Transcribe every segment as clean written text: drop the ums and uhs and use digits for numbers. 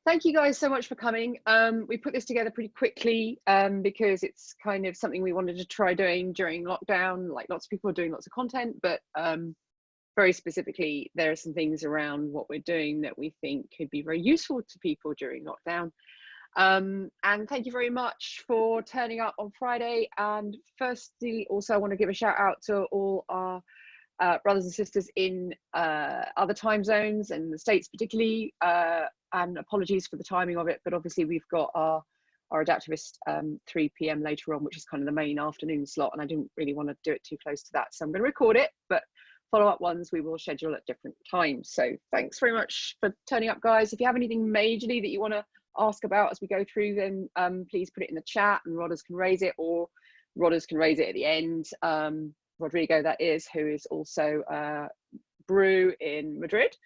Thank you guys so much for coming. We put this together pretty quickly because it's kind of something we wanted to try doing during lockdown. Like lots of people are doing lots of content, but very specifically, there are some things around what we're doing that we think could be very useful to people during lockdown. And thank you very much for turning up on Friday. And firstly, also I want to give a shout out to all our brothers and sisters in other time zones and the States particularly, and apologies for the timing of it, but obviously we've got our Adaptavist 3 p.m. later on, which is kind of the main afternoon slot, and I didn't really want to do it too close to that, so I'm going to record it, but follow-up ones we will schedule at different times. So thanks very much for turning up, guys. If you have anything majorly that you want to ask about as we go through, then please put it in the chat and Rodders can raise it, or Rodders can raise it at the end. Rodrigo, that is, who is also Brew in Madrid.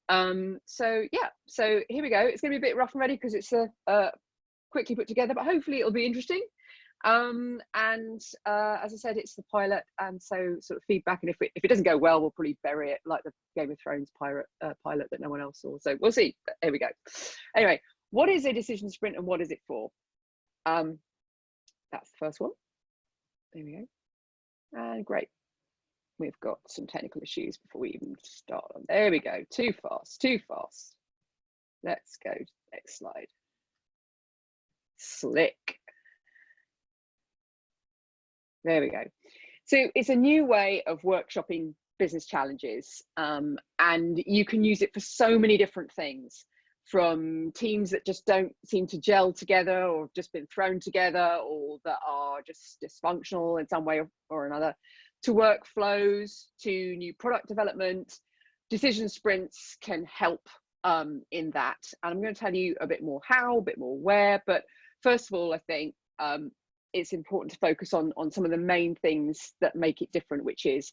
So yeah, so here we go. It's going to be a bit rough and ready because it's quickly put together, but hopefully it'll be interesting. And as I said, it's the pilot, and so sort of feedback, and if it doesn't go well, we'll probably bury it like the Game of Thrones pilot that no one else saw. So we'll see. But here we go. Anyway, what is a decision sprint and what is it for? That's the first one. There we go. And great. We've got some technical issues before we even start. There we go. Too fast, too fast. Let's go. Next slide. Slick. There we go. So it's a new way of workshopping business challenges, and you can use it for so many different things, from teams that just don't seem to gel together or have just been thrown together or that are just dysfunctional in some way or another, to workflows, to new product development. Decision sprints can help in that. And I'm going to tell you a bit more how, a bit more where, but first of all, I think it's important to focus on some of the main things that make it different, which is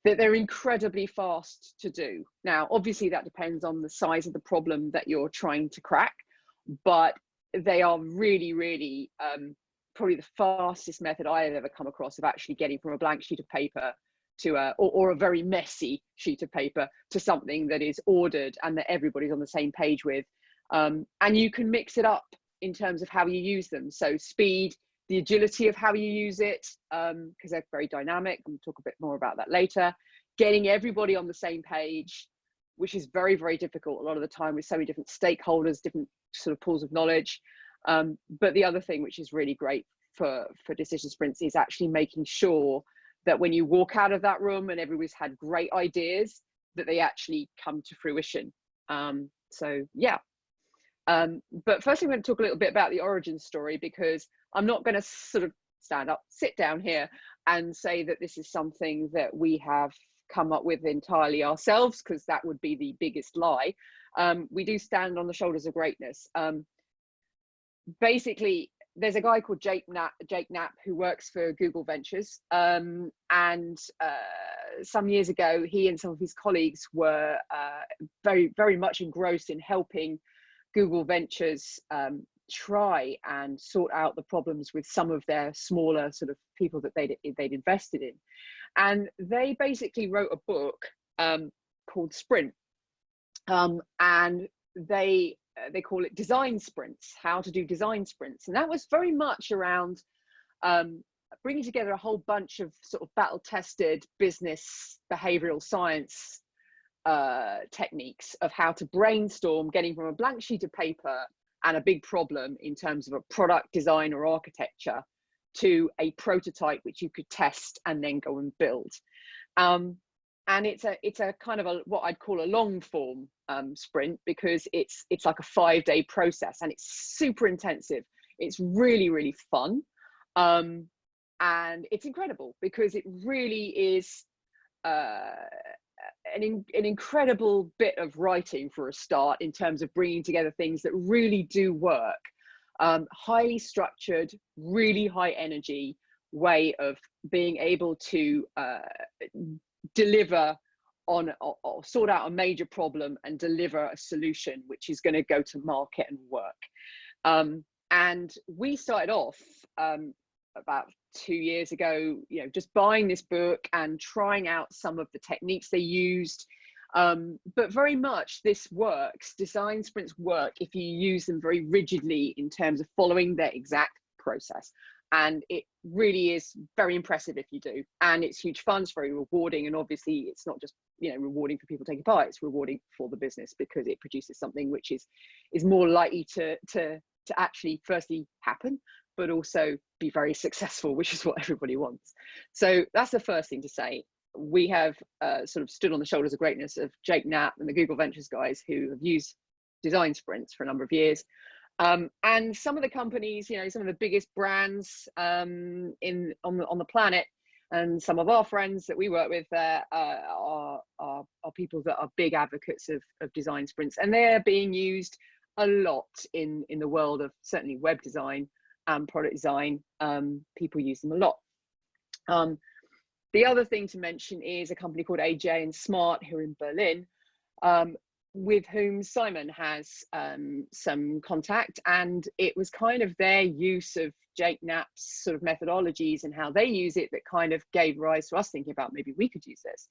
that they're incredibly fast to do. Now, obviously that depends on the size of the problem that you're trying to crack, but they are really, really probably the fastest method I have ever come across of actually getting from a blank sheet of paper to or a very messy sheet of paper to something that is ordered and that everybody's on the same page with. And you can mix it up in terms of how you use them. So speed, the agility of how you use it, because they're very dynamic. I'm going to talk a bit more about that later. Getting everybody on the same page, which is very, very difficult a lot of the time with so many different stakeholders, different sort of pools of knowledge. But the other thing, which is really great for decision sprints, is actually making sure that when you walk out of that room and everybody's had great ideas, that they actually come to fruition. So yeah. But first I'm going to talk a little bit about the origin story, because I'm not going to sort of sit down here and say that this is something that we have come up with entirely ourselves, because that would be the biggest lie. We do stand on the shoulders of greatness. Basically, there's a guy called Jake Knapp who works for Google Ventures, and some years ago he and some of his colleagues were very, very much engrossed in helping Google Ventures try and sort out the problems with some of their smaller sort of people that they'd invested in. And they basically wrote a book called Sprint, and they call it design sprints, how to do design sprints. And that was very much around bringing together a whole bunch of sort of battle-tested business behavioral science techniques of how to brainstorm, getting from a blank sheet of paper and a big problem in terms of a product design or architecture to a prototype which you could test and then go and build. And it's a kind of what I'd call a long form sprint, because it's like a 5-day process and it's super intensive. It's really, really fun. And it's incredible because it really is an incredible bit of writing for a start, in terms of bringing together things that really do work. Highly structured, really high energy way of being able to deliver on or sort out a major problem and deliver a solution which is going to go to market and work. And we started off about 2 years ago, just buying this book and trying out some of the techniques they used, But very much this works, design sprints work if you use them very rigidly in terms of following their exact process. And it really is very impressive if you do. And it's huge fun, it's very rewarding. And obviously it's not just, you know, rewarding for people taking part, it's rewarding for the business because it produces something which is more likely to actually firstly happen, but also be very successful, which is what everybody wants. So that's the first thing to say. We have sort of stood on the shoulders of greatness of Jake Knapp and the Google Ventures guys who have used design sprints for a number of years. And some of the companies, you know, some of the biggest brands on the planet, and some of our friends that we work with there are people that are big advocates of design sprints, and they're being used a lot in the world of certainly web design and product design. People use them a lot. The other thing to mention is a company called AJ and Smart here in Berlin, with whom Simon has some contact, and it was kind of their use of Jake Knapp's sort of methodologies and how they use it that kind of gave rise to us thinking about maybe we could use this.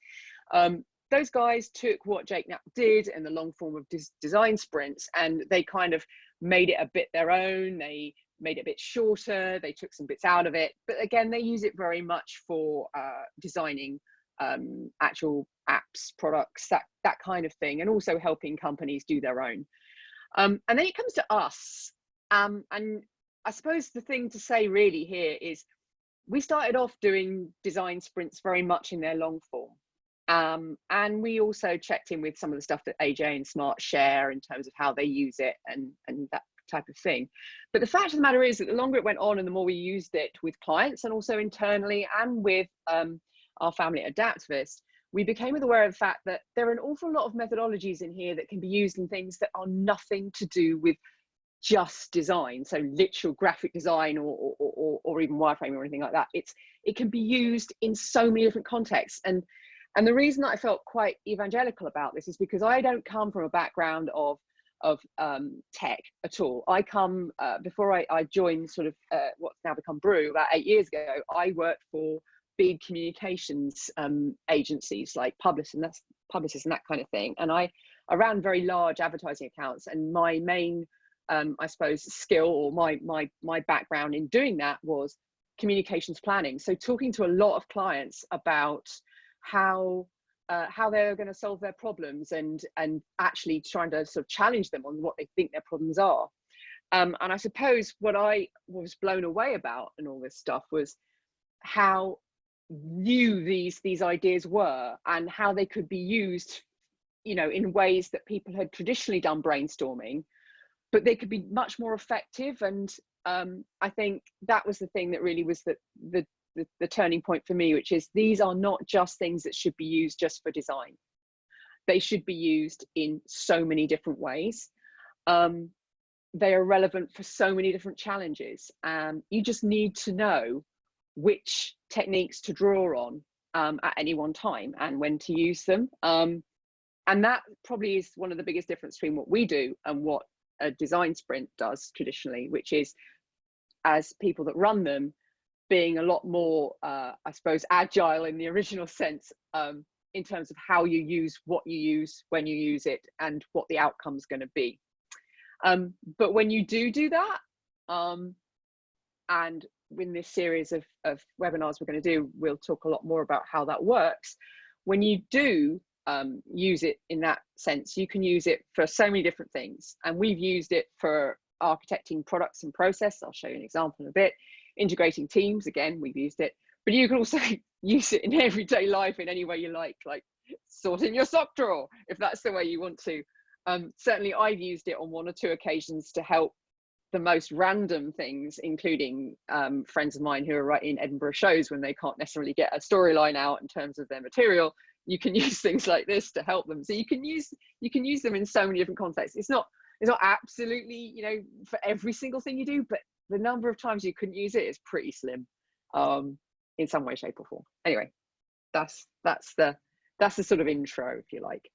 Those guys took what Jake Knapp did in the long form of design sprints, and they kind of made it a bit their own. They made it a bit shorter, they took some bits out of it, but again, they use it very much for designing actual apps, products, that kind of thing, and also helping companies do their own. And then it comes to us, and I suppose the thing to say really here is we started off doing design sprints very much in their long form, and we also checked in with some of the stuff that AJ and Smart share in terms of how they use it and that type of thing. But the fact of the matter is that the longer it went on and the more we used it with clients and also internally and with our family at Adaptavist, we became aware of the fact that there are an awful lot of methodologies in here that can be used in things that are nothing to do with just design, so literal graphic design or even wireframing or anything like that. It can be used in so many different contexts, and the reason that I felt quite evangelical about this is because I don't come from a background of tech at all. I come before I joined sort of what's now become Brew about 8 years ago. I worked for big communications agencies like Publicis and that kind of thing, and I ran very large advertising accounts, and my main I suppose skill or my background in doing that was communications planning, so talking to a lot of clients about how they're going to solve their problems and actually trying to sort of challenge them on what they think their problems are. And I suppose what I was blown away about and all this stuff was how new these ideas were and how they could be used, you know, in ways that people had traditionally done brainstorming, but they could be much more effective. And I think that was the thing that really was the turning point for me, which is these are not just things that should be used just for design. They should be used in so many different ways. They are relevant for so many different challenges. You just need to know which techniques to draw on at any one time and when to use them. And that probably is one of the biggest difference between what we do and what a design sprint does traditionally, which is, as people that run them, being a lot more, I suppose, agile in the original sense, in terms of how you use what you use, when you use it, and what the outcome's going to be. But when you do that, and in this series of webinars we're going to do, we'll talk a lot more about how that works. When you do use it in that sense, you can use it for so many different things. And we've used it for architecting products and process. I'll show you an example in a bit. Integrating teams, again, we've used it, but you can also use it in everyday life in any way you like sorting your sock drawer, if that's the way you want to. Certainly I've used it on 1 or 2 occasions to help the most random things, including friends of mine who are writing Edinburgh shows when they can't necessarily get a storyline out in terms of their material. You can use things like this to help them. So you can use them in so many different contexts. It's not absolutely, you know, for every single thing you do, but the number of times you couldn't use it is pretty slim, in some way, shape, or form. Anyway, that's the sort of intro, if you like.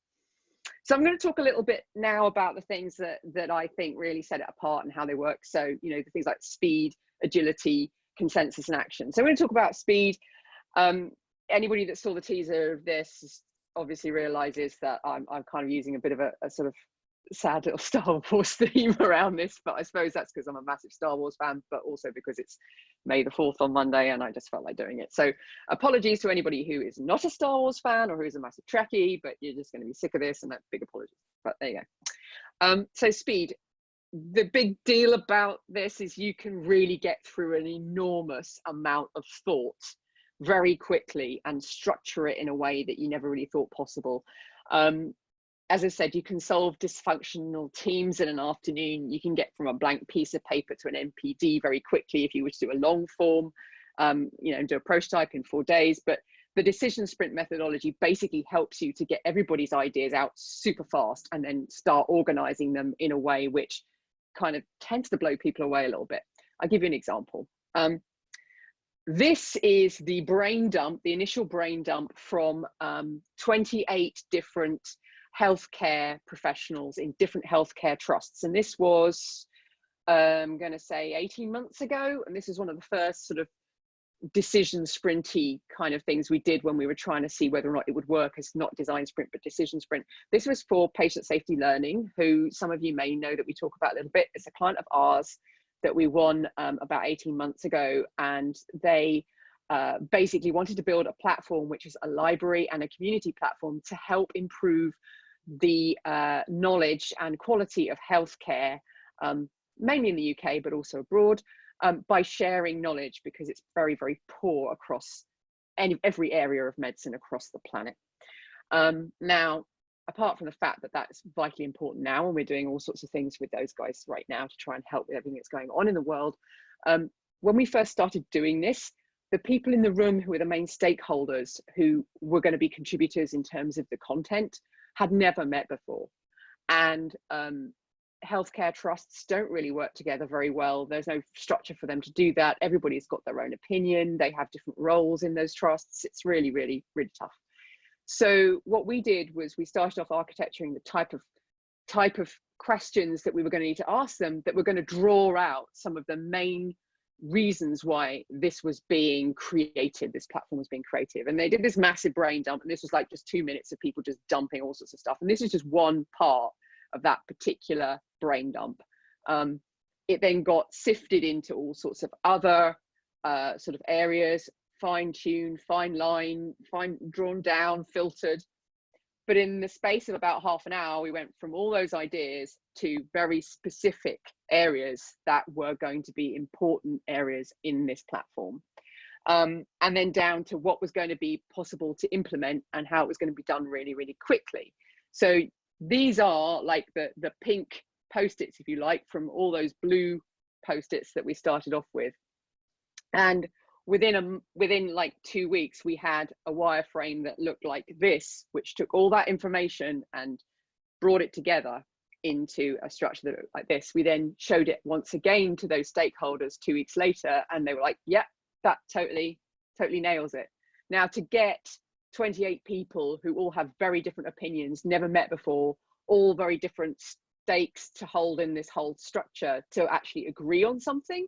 So I'm going to talk a little bit now about the things that I think really set it apart and how they work. So, you know, the things like speed, agility, consensus, and action. So I'm going to talk about speed. Anybody that saw the teaser of this obviously realizes that I'm kind of using a bit of a sort of sad little Star Wars theme around this, but I suppose that's because I'm a massive Star Wars fan, but also because it's May the 4th on Monday and I just felt like doing it. So apologies to anybody who is not a Star Wars fan or who's a massive Trekkie, but you're just going to be sick of this, and that's big apologies. But there you go. So speed. The big deal about this is you can really get through an enormous amount of thought very quickly and structure it in a way that you never really thought possible. As I said, you can solve dysfunctional teams in an afternoon. You can get from a blank piece of paper to an MPD very quickly if you were to do a long form, you know, do a prototype in 4 days. But the decision sprint methodology basically helps you to get everybody's ideas out super fast and then start organizing them in a way which kind of tends to blow people away a little bit. I'll give you an example. This is the brain dump, the initial brain dump from 28 different healthcare professionals in different healthcare trusts. And this was, I'm going to say 18 months ago. And this is one of the first sort of decision sprinty kind of things we did when we were trying to see whether or not it would work as not design sprint, but decision sprint. This was for Patient Safety Learning, who some of you may know that we talk about a little bit. It's a client of ours that we won about 18 months ago. And they basically wanted to build a platform, which is a library and a community platform to help improve the knowledge and quality of healthcare, mainly in the UK, but also abroad, by sharing knowledge, because it's very, very poor across every area of medicine across the planet. Now, apart from the fact that that's vitally important now, and we're doing all sorts of things with those guys right now to try and help with everything that's going on in the world, when we first started doing this, the people in the room who were the main stakeholders who were going to be contributors in terms of the content had never met before. And healthcare trusts don't really work together very well. There's no structure for them to do that. Everybody's got their own opinion. They have different roles in those trusts. It's really, really, really tough. So what we did was we started off architecturing the type of questions that we were going to need to ask them that were going to draw out some of the main reasons why this was being created, this platform was being created. And they did this massive brain dump, and this was like just 2 minutes of people just dumping all sorts of stuff. And this is just one part of that particular brain dump. It then got sifted into all sorts of other sort of areas, fine-tuned, fine-line, drawn down, filtered. But in the space of about half an hour, we went from all those ideas to very specific areas that were going to be important areas in this platform. And then down to what was going to be possible to implement and how it was going to be done really, really quickly. So these are like the pink Post-its, if you like, from all those blue Post-its that we started off with. And within like 2 weeks, we had a wireframe that looked like this, which took all that information and brought it together into a structure that looked like this. We then showed it once again to those stakeholders 2 weeks later, and they were like, yeah, that totally nails it. Now, to get 28 people who all have very different opinions, never met before, all very different stakes to hold in this whole structure to actually agree on something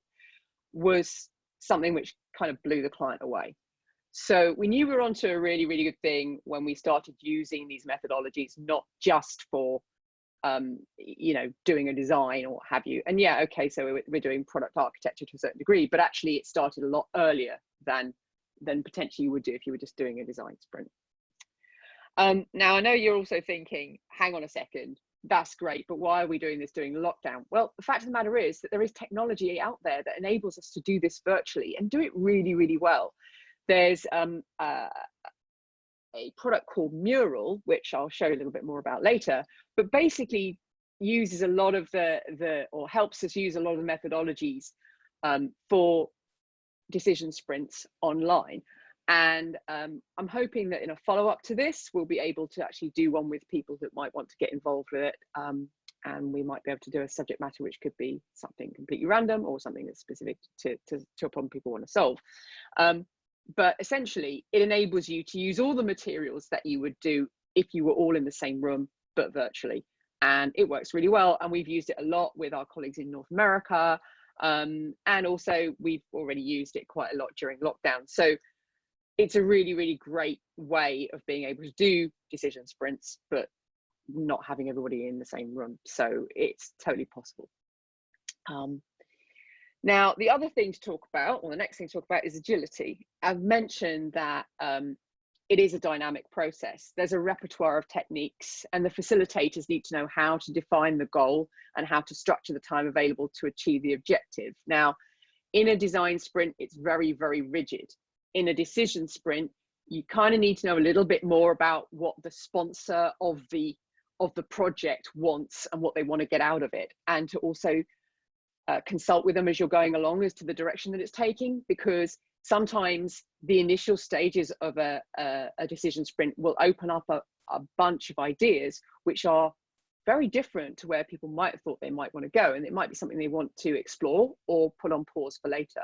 was something which kind of blew the client away. So we knew we were onto a really, really good thing when we started using these methodologies, not just for, you know, doing a design or what have you. And yeah, okay, so we're doing product architecture to a certain degree, but actually it started a lot earlier than potentially you would do if you were just doing a design sprint. Now, I know you're also thinking, hang on a second, that's great, but why are we doing this during lockdown? Well, the fact of the matter is that there is technology out there that enables us to do this virtually and do it really, really well. There's a product called Mural, which I'll show you a little bit more about later, but basically uses a lot of or helps us use a lot of the methodologies for decision sprints online. And I'm hoping that in a follow-up to this, we'll be able to actually do one with people that might want to get involved with it. And we might be able to do a subject matter, which could be something completely random or something that's specific to a problem people want to solve. But essentially, it enables you to use all the materials that you would do if you were all in the same room, but virtually. And it works really well. And we've used it a lot with our colleagues in North America. And also, we've already used it quite a lot during lockdown. So it's a really, really great way of being able to do decision sprints, but not having everybody in the same room. So it's totally possible. Now, the other thing to talk about, or the next thing to talk about, is agility. I've mentioned that it is a dynamic process. There's a repertoire of techniques, and the facilitators need to know how to define the goal and how to structure the time available to achieve the objective. Now, in a design sprint, it's very, very rigid. In a decision sprint, you kind of need to know a little bit more about what the sponsor of the project wants and what they want to get out of it, and to also consult with them as you're going along as to the direction that it's taking, because sometimes the initial stages of a decision sprint will open up a bunch of ideas which are very different to where people might have thought they might want to go, and it might be something they want to explore or put on pause for later.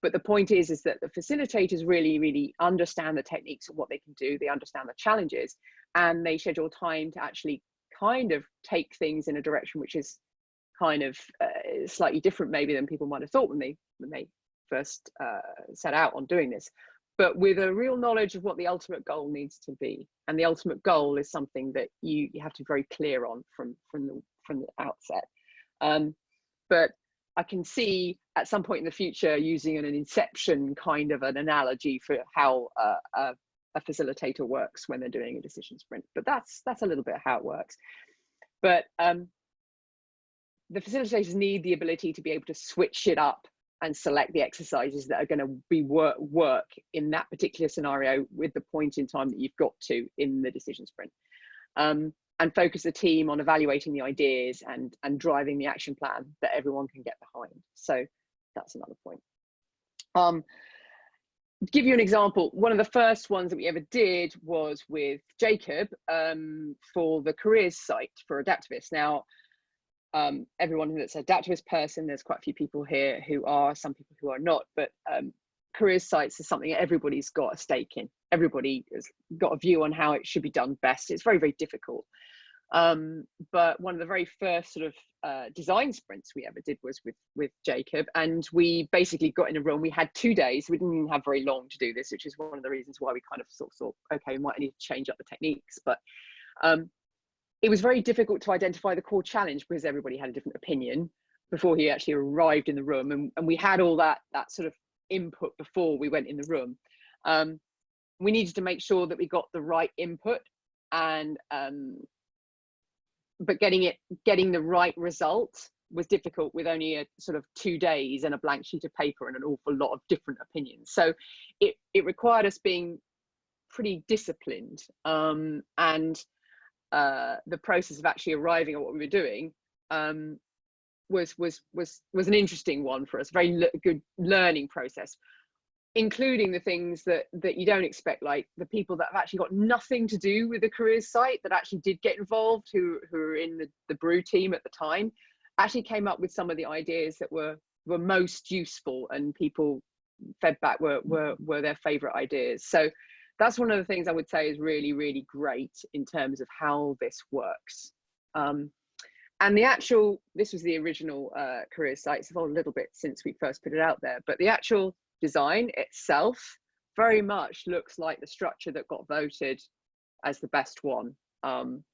But the point is that the facilitators really, really understand the techniques of what they can do, they understand the challenges, and they schedule time to actually kind of take things in a direction which is kind of slightly different maybe than people might have thought when they first set out on doing this, but with a real knowledge of what the ultimate goal needs to be. And the ultimate goal is something that you have to be very clear on from the outset. But I can see at some point in the future using an inception kind of an analogy for how a facilitator works when they're doing a decision sprint. But that's a little bit how it works. But the facilitators need the ability to be able to switch it up and select the exercises that are going to be work in that particular scenario with the point in time that you've got to in the decision sprint, and focus the team on evaluating the ideas and driving the action plan that everyone can get behind. So that's another point. To give you an example, one of the first ones that we ever did was with Jacob for the careers site for Adaptavist. Now, everyone that's an Adaptavist person, there's quite a few people here who are, some people who are not, but careers sites is something that everybody's got a stake in. Everybody has got a view on how it should be done best. It's very, very difficult. But one of the very first sort of design sprints we ever did was with Jacob, and we basically got in a room. We had 2 days. We didn't even have very long to do this, which is one of the reasons why we kind of sort of thought, okay, we might need to change up the techniques. But it was very difficult to identify the core challenge because everybody had a different opinion before he actually arrived in the room, and we had all that sort of input before we went in the room. We needed to make sure that we got the right input, and but getting the right result was difficult with only a sort of 2 days and a blank sheet of paper and an awful lot of different opinions. So it required us being pretty disciplined, and the process of actually arriving at what we were doing was an interesting one for us. Very good learning process, including the things that you don't expect, like the people that have actually got nothing to do with the careers site that actually did get involved, who were in the brew team at the time, actually came up with some of the ideas that were most useful, and people fed back were their favorite ideas. So that's one of the things I would say is really, really great in terms of how this works. And this was the original career site. It's evolved a little bit since we first put it out there, but the actual design itself very much looks like the structure that got voted as the best one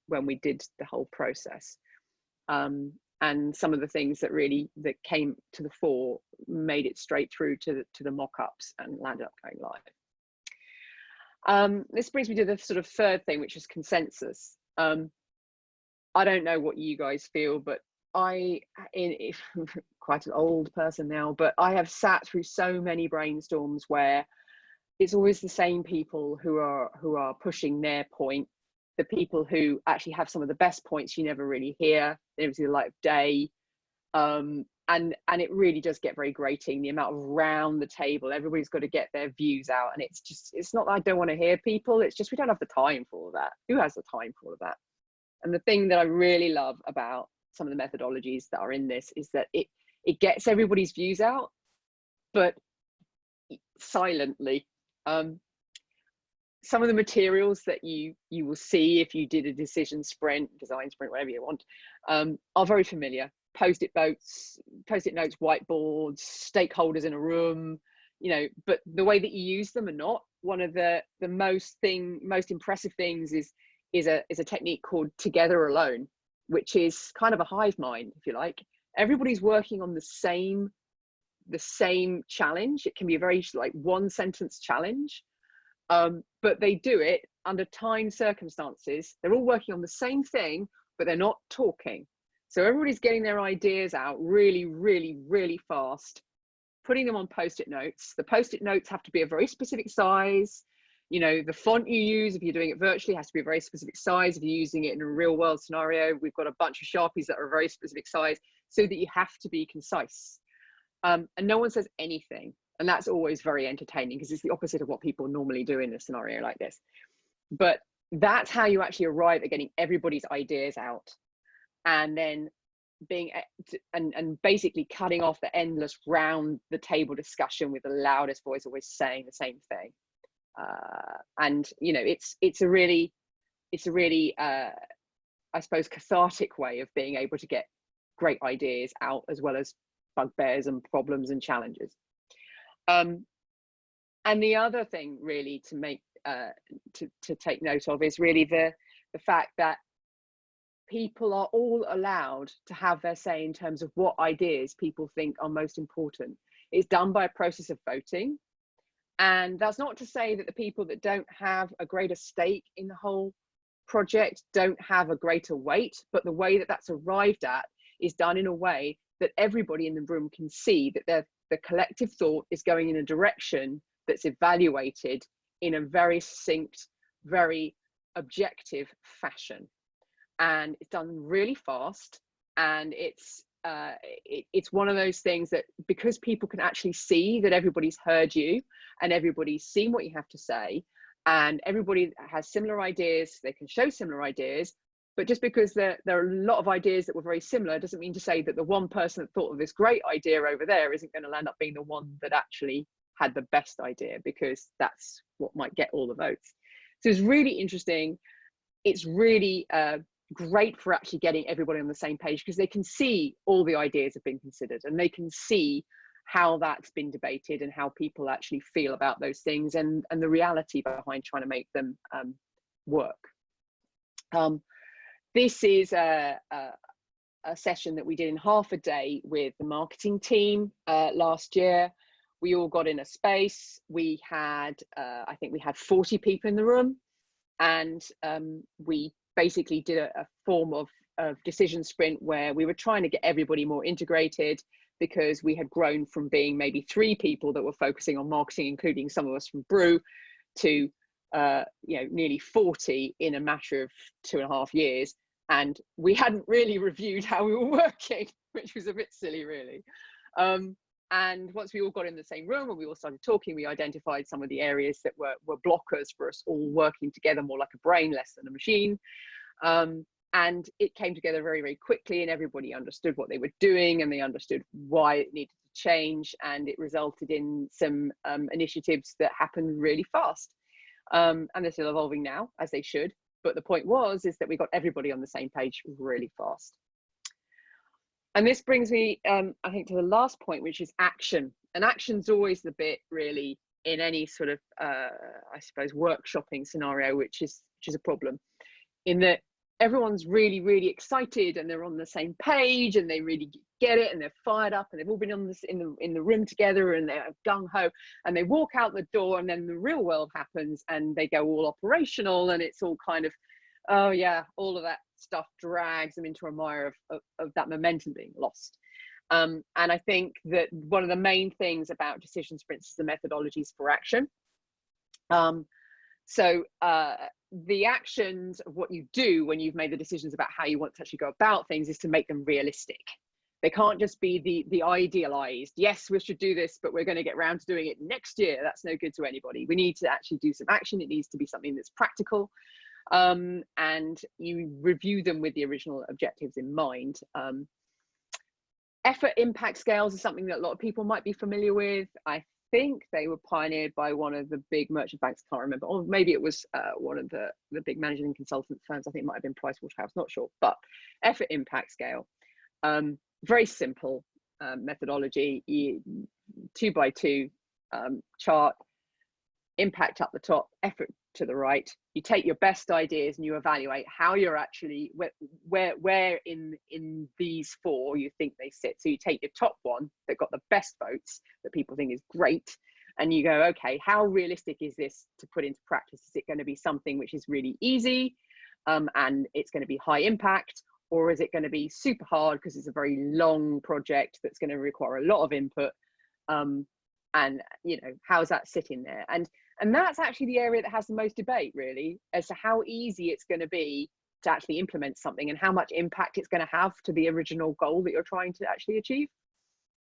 when we did the whole process. And some of the things that came to the fore made it straight through to the mock-ups and landed up going live. This brings me to the sort of third thing, which is consensus. I don't know what you guys feel, but if quite an old person now, but I have sat through so many brainstorms where it's always the same people who are pushing their point, the people who actually have some of the best points you never really hear. They never see the light of day. And it really does get very grating, the amount of round the table, everybody's got to get their views out. And it's not that I don't want to hear people, it's just we don't have the time for all of that. Who has the time for all of that? And the thing that I really love about some of the methodologies that are in this is that it gets everybody's views out, but silently. Some of the materials that you will see if you did a decision sprint, design sprint, whatever you want, are very familiar. Post-it notes, whiteboards, stakeholders in a room, but the way that you use them are not. one of the most impressive things is a technique called together alone, which is kind of a hive mind, if you like. Everybody's working on the same challenge. It can be a very like one sentence challenge, but they do it under timed circumstances. They're all working on the same thing, but they're not talking. So everybody's getting their ideas out really, really, really fast, putting them on post-it notes. The post-it notes have to be a very specific size. You know, the font you use, if you're doing it virtually, has to be a very specific size. If you're using it in a real world scenario, we've got a bunch of Sharpies that are a very specific size, so that you have to be concise. And no one says anything. And that's always very entertaining, because it's the opposite of what people normally do in a scenario like this. But that's how you actually arrive at getting everybody's ideas out, and then being and basically cutting off the endless round the table discussion with the loudest voice always saying the same thing. And you know, it's a really I suppose cathartic way of being able to get great ideas out, as well as bugbears and problems and challenges. And the other thing really to make to take note of is really the fact that people are all allowed to have their say in terms of what ideas people think are most important. It's done by a process of voting. And that's not to say that the people that don't have a greater stake in the whole project don't have a greater weight, but the way that that's arrived at is done in a way that everybody in the room can see that the collective thought is going in a direction that's evaluated in a very succinct, very objective fashion. And it's done really fast, and it's one of those things that, because people can actually see that everybody's heard you and everybody's seen what you have to say, and everybody has similar ideas, they can show similar ideas. But just because there are a lot of ideas that were very similar doesn't mean to say that the one person that thought of this great idea over there isn't going to end up being the one that actually had the best idea, because that's what might get all the votes. So it's really interesting. It's really great for actually getting everybody on the same page, because they can see all the ideas have been considered, and they can see how that's been debated and how people actually feel about those things, and the reality behind trying to make them work. This is a session that we did in half a day with the marketing team last year. We all got in a space. We had, I think we had 40 people in the room, and we basically did a form of decision sprint where we were trying to get everybody more integrated, because we had grown from being maybe 3 people that were focusing on marketing, including some of us from Brew, to you know, nearly 40 in a matter of 2.5 years. And we hadn't really reviewed how we were working, which was a bit silly, really. And once we all got in the same room and we all started talking, we identified some of the areas that were blockers for us all working together more like a brain, less than a machine. And it came together very, very quickly, and everybody understood what they were doing, and they understood why it needed to change, and it resulted in some initiatives that happened really fast. And they're still evolving now, as they should. But the point is that we got everybody on the same page really fast. And this brings me, I think, to the last point, which is action. And action's always the bit, really, in any sort of, I suppose, workshopping scenario, which is a problem, in that everyone's really, really excited, and they're on the same page, and they really get it, and they're fired up, and they've all been on this in the room together, and they're gung-ho, and they walk out the door, and then the real world happens, and they go all operational, and it's all kind of, oh yeah, all of that stuff drags them into a mire of that momentum being lost. And I think that one of the main things about decision sprints is the methodologies for action. So the actions of what you do when you've made the decisions about how you want to actually go about things is to make them realistic. They can't just be the idealized, yes, we should do this, but we're going to get around to doing it next year. That's no good to anybody. We need to actually do some action. It needs to be something that's practical. And you review them with the original objectives in mind. Effort impact scales is something that a lot of people might be familiar with. I think they were pioneered by one of the big merchant banks, I can't remember, or maybe it was one of the big management consultant firms. I think it might have been Pricewaterhouse, not sure. But effort impact scale, very simple methodology, 2x2 chart. impact up the top, effort to the right. You take your best ideas and you evaluate how you're actually, where in these four you think they sit. So you take your top one that got the best votes that people think is great, and you go, okay, how realistic is this to put into practice? Is it going to be something which is really easy and it's going to be high impact, or is it going to be super hard because it's a very long project that's going to require a lot of input? And you know, how's that sitting there? And that's actually the area that has the most debate, really, as to how easy it's going to be to actually implement something and how much impact it's going to have to the original goal that you're trying to actually achieve.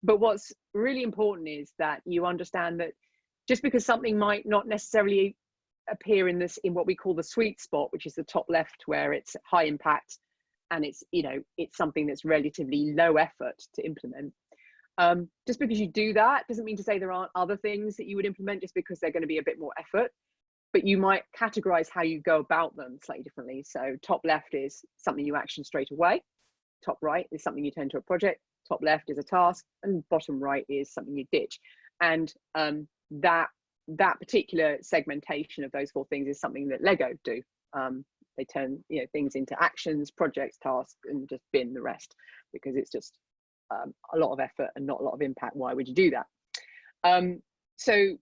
But what's really important is that you understand that just because something might not necessarily appear in what we call the sweet spot, which is the top left, where it's high impact and it's, you know, it's something that's relatively low effort to implement. Just because you do that doesn't mean to say there aren't other things that you would implement just because they're going to be a bit more effort, but you might categorize how you go about them slightly differently. So top left is something you action straight away. Top right is something you turn to a project. Top left is a task, and bottom right is something you ditch. And that particular segmentation of those four things is something that Lego do. They turn, you know, things into actions, projects, tasks, and just bin the rest because it's just a lot of effort and not a lot of impact. Why would you do that? So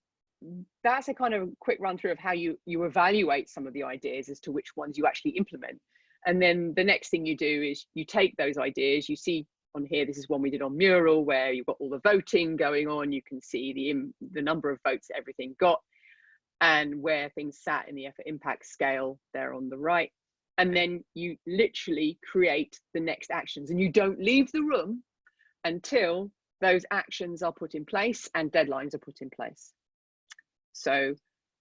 that's a kind of quick run through of how you evaluate some of the ideas as to which ones you actually implement. And then the next thing you do is you take those ideas. You see on here, this is one we did on Mural, where you've got all the voting going on. You can see the number of votes that everything got and where things sat in the effort impact scale there on the right. And then you literally create the next actions, and you don't leave the room until those actions are put in place and deadlines are put in place. So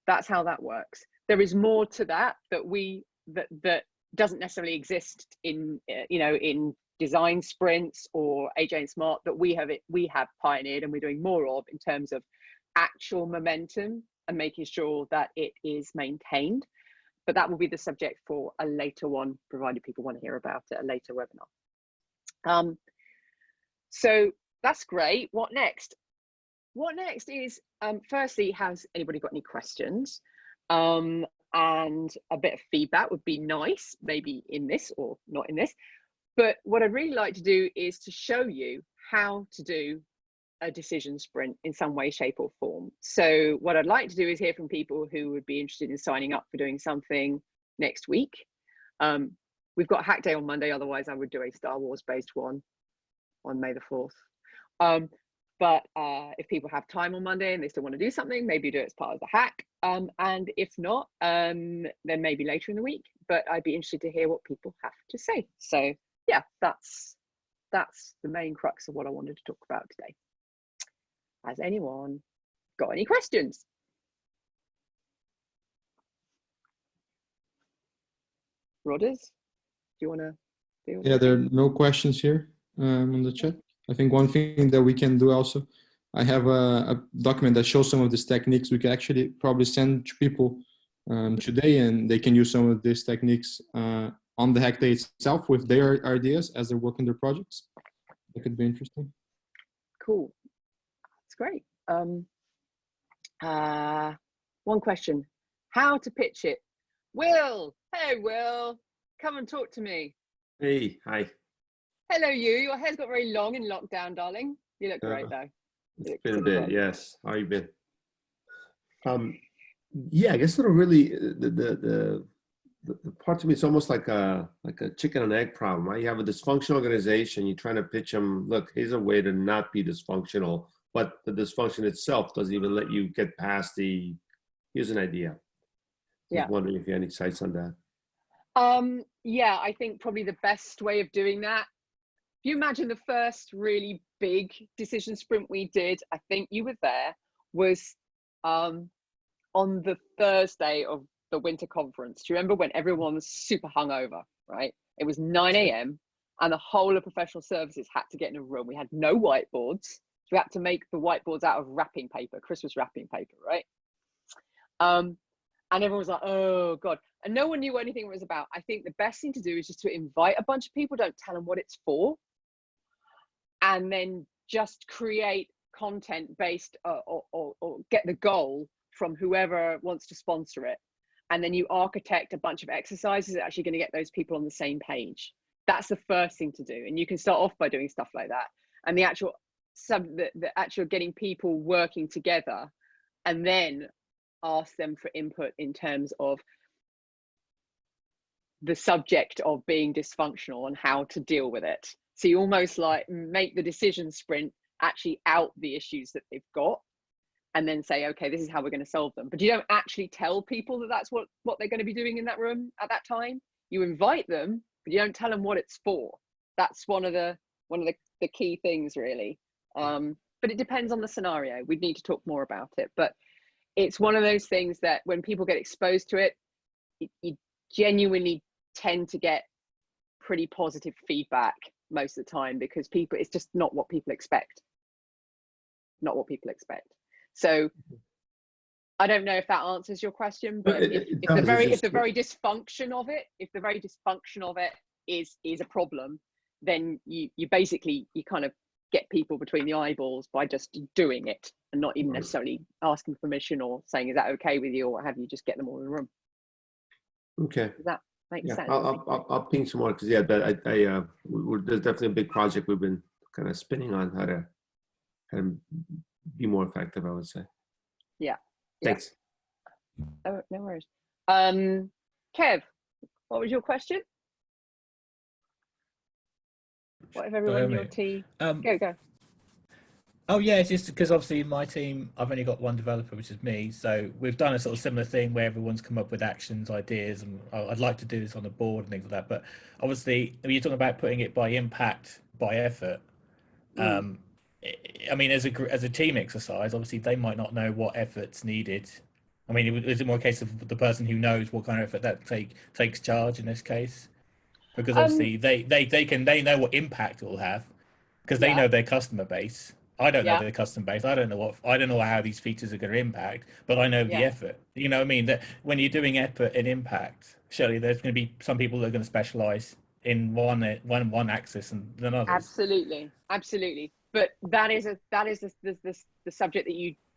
that's how that works. There is more to that that doesn't necessarily exist in you know, in design sprints or Agile and Smart, that we have pioneered and we're doing more of in terms of actual momentum and making sure that it is maintained. But that will be the subject for a later one, provided people want to hear about it, a later webinar. So that's great. What next? What next is, firstly, has anybody got any questions? And a bit of feedback would be nice, maybe in this or not in this. But what I'd really like to do is to show you how to do a decision sprint in some way, shape or form. So what I'd like to do is hear from people who would be interested in signing up for doing something next week. We've got Hack Day on Monday, otherwise I would do a Star Wars based one on May the 4th. But if people have time on Monday and they still want to do something, maybe do it as part of the hack. And if not, then maybe later in the week. But I'd be interested to hear what people have to say. So yeah, that's the main crux of what I wanted to talk about today. Has anyone got any questions? Rodders, do you want to deal with Yeah, there are no questions here on the chat. I think one thing that we can do also, I have a document that shows some of these techniques we can actually probably send to people today, and they can use some of these techniques on the hack day itself with their ideas as they're working their projects. That could be interesting. Cool, that's great. One question, how to pitch it? Will, hey Will, come and talk to me. Hey, hi. Hello you, your hair's got very long in lockdown, darling. You look great though. It's been a bit, yes. How you been? Yeah, I guess sort of really the part to me, it's almost like a chicken and egg problem, right? You have a dysfunctional organization, you're trying to pitch them, look, here's a way to not be dysfunctional, but the dysfunction itself doesn't even let you get past here's an idea. Yeah. I was wondering if you had any insights on that. Yeah, I think probably the best way of doing that, if you imagine the first really big decision sprint we did, I think you were there, was on the Thursday of the winter conference. Do you remember when everyone was super hungover, right? It was 9 a.m. and the whole of professional services had to get in a room. We had no whiteboards. So we had to make the whiteboards out of wrapping paper, Christmas wrapping paper, right? And everyone was like, oh God. And no one knew what anything was about. I think the best thing to do is just to invite a bunch of people, don't tell them what it's for. And then just create content based or get the goal from whoever wants to sponsor it. And then you architect a bunch of exercises that are actually going to get those people on the same page. That's the first thing to do. And you can start off by doing stuff like that. And the actual getting people working together, and then ask them for input in terms of the subject of being dysfunctional and how to deal with it. So you almost like make the decision sprint actually out the issues that they've got, and then say, okay, this is how we're going to solve them. But you don't actually tell people that that's what they're going to be doing in that room at that time. You invite them, but you don't tell them what it's for. That's one of the key things, really. But it depends on the scenario. We'd need to talk more about it. But it's one of those things that when people get exposed to it, you genuinely tend to get pretty positive feedback most of the time, because it's just not what people expect. Not what people expect. So I don't know if that answers your question, but if the very dysfunction of it is a problem, then you basically kind of get people between the eyeballs by just doing it and not even necessarily asking permission or saying, is that okay with you, or have you just get them all in the room. Okay. Does that make sense? I'll ping some more, because there's definitely a big project we've been kind of spinning on how to be more effective, I would say. Yeah. Thanks. Oh, no worries. Kev, what was your question? What if everyone in your team? Go. Oh yeah, it's just because obviously in my team, I've only got one developer, which is me. So we've done a sort of similar thing where everyone's come up with actions, ideas, and I'd like to do this on the board and things like that. But obviously, when you're talking about putting it by impact, by effort, I mean, as a team exercise, obviously they might not know what effort's needed. I mean, is it more a case of the person who knows what kind of effort that takes charge in this case? Because obviously they know what impact it will have, because they know their customer base. I don't know their customer base. I don't know how these features are going to impact, but I know the effort. You know what I mean? That when you're doing effort and impact, surely there's going to be some people that are going to specialize in one axis than others. Absolutely. But that is the subject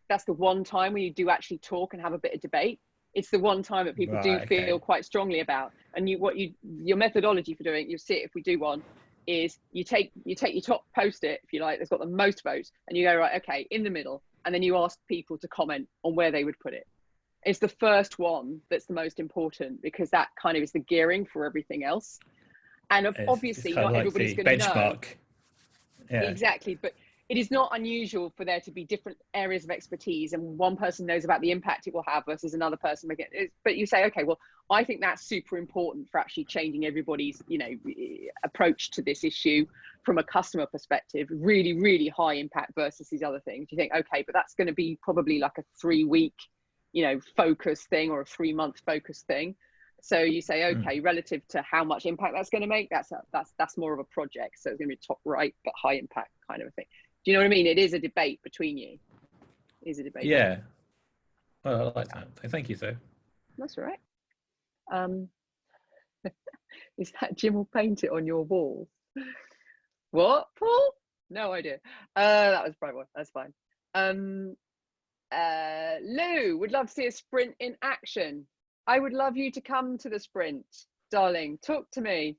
that's the one time where you do actually talk and have a bit of debate. It's the one time that people do feel quite strongly about. And your methodology for doing it, you'll see it if we do one, is you take your top post-it, if you like, that's got the most votes, and you go, right, okay, in the middle, and then you ask people to comment on where they would put it. It's the first one that's the most important, because that kind of is the gearing for everything else. And obviously not everybody's going to know. Yeah. Exactly, but it is not unusual for there to be different areas of expertise, and one person knows about the impact it will have versus another person. But you say, okay, well, I think that's super important for actually changing everybody's, approach to this issue from a customer perspective. Really, really high impact versus these other things. You think, okay, but that's going to be probably like a 3-week, focus thing, or a 3-month focus thing. So you say, okay, relative to how much impact that's going to make, that's more of a project. So it's going to be top right, but high impact kind of a thing. Do you know what I mean? It is a debate between you. It is a debate. Yeah. Well, I like that. Thank you, sir. That's all right. Is that Jim will paint it on your wall? What, Paul? No idea. That was probably one. That's fine. Lou would love to see a sprint in action. I would love you to come to the sprint, darling. Talk to me.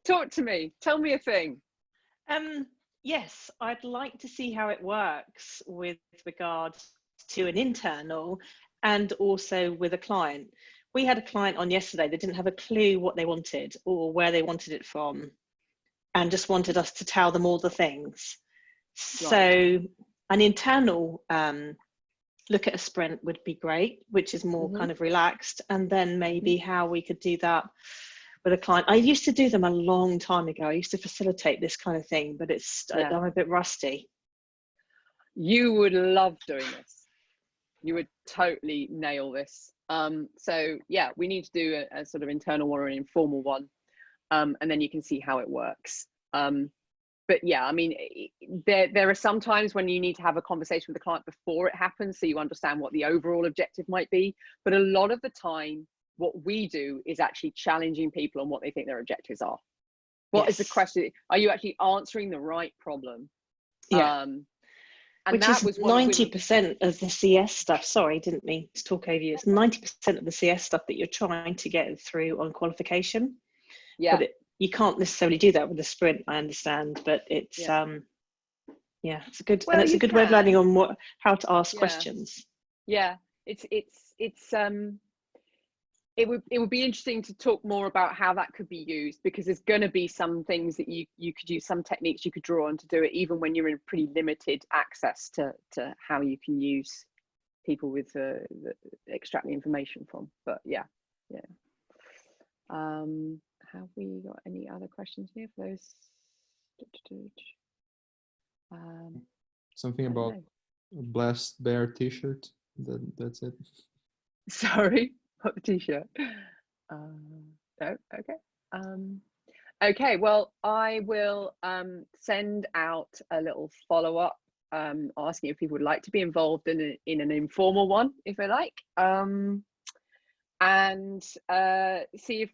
Tell me a thing. Yes, I'd like to see how it works with regards to an internal and also with a client. We had a client on yesterday that didn't have a clue what they wanted or where they wanted it from, and just wanted us to tell them all the things. Right. So an internal look at a sprint would be great, which is more kind of relaxed, and then maybe how we could do that with a client. I used to do them a long time ago. I used to facilitate this kind of thing, but I'm a bit rusty. You would love doing this. You would totally nail this. So yeah, we need to do a sort of internal one or an informal one, and then you can see how it works. But yeah, I mean, there are some times when you need to have a conversation with the client before it happens, so you understand what the overall objective might be. But a lot of the time, what we do is actually challenging people on what they think their objectives are. What is the question? Are you actually answering the right problem? Yeah. And Which that is was one of 90% of the CS stuff. Sorry, didn't mean to talk over you. It's 90% of the CS stuff that you're trying to get through on qualification. yeah. But you can't necessarily do that with a sprint, I understand. But it's yeah, it's a good, Well, and it's a you good way of learning can. on how to ask Yeah. questions. Yeah, it's it would be interesting to talk more about how that could be used, because there's going to be some things that you could use, some techniques you could draw on to do it, even when you're in pretty limited access to how you can use people with extract the information from. But yeah. Have we got any other questions here for those? Something about a Blast Bear t-shirt. That's it. Sorry, what the t-shirt? No, okay. Okay, well, I will send out a little follow-up asking if people would like to be involved in an informal one, if they like, and see if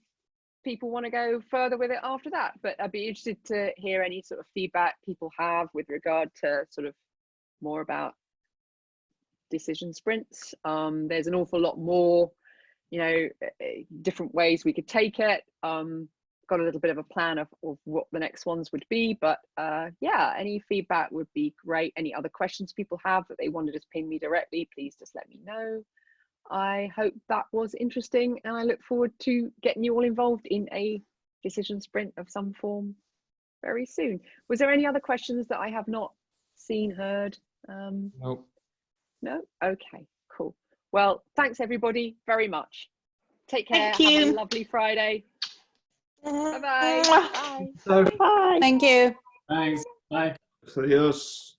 people want to go further with it after that. But I'd be interested to hear any sort of feedback people have with regard to sort of more about decision sprints. There's an awful lot more, different ways we could take it. Got a little bit of a plan of what the next ones would be, but yeah, any feedback would be great. Any other questions people have that they want to just ping me directly, please just let me know. I hope that was interesting, and I look forward to getting you all involved in a decision sprint of some form very soon. Was there any other questions that I have not seen, heard? Nope. No? Okay, cool. Well, thanks everybody very much. Take care. Thank you. Have a lovely Friday. Bye-bye. Bye. Bye. Thank you. Thanks. Bye. Adios.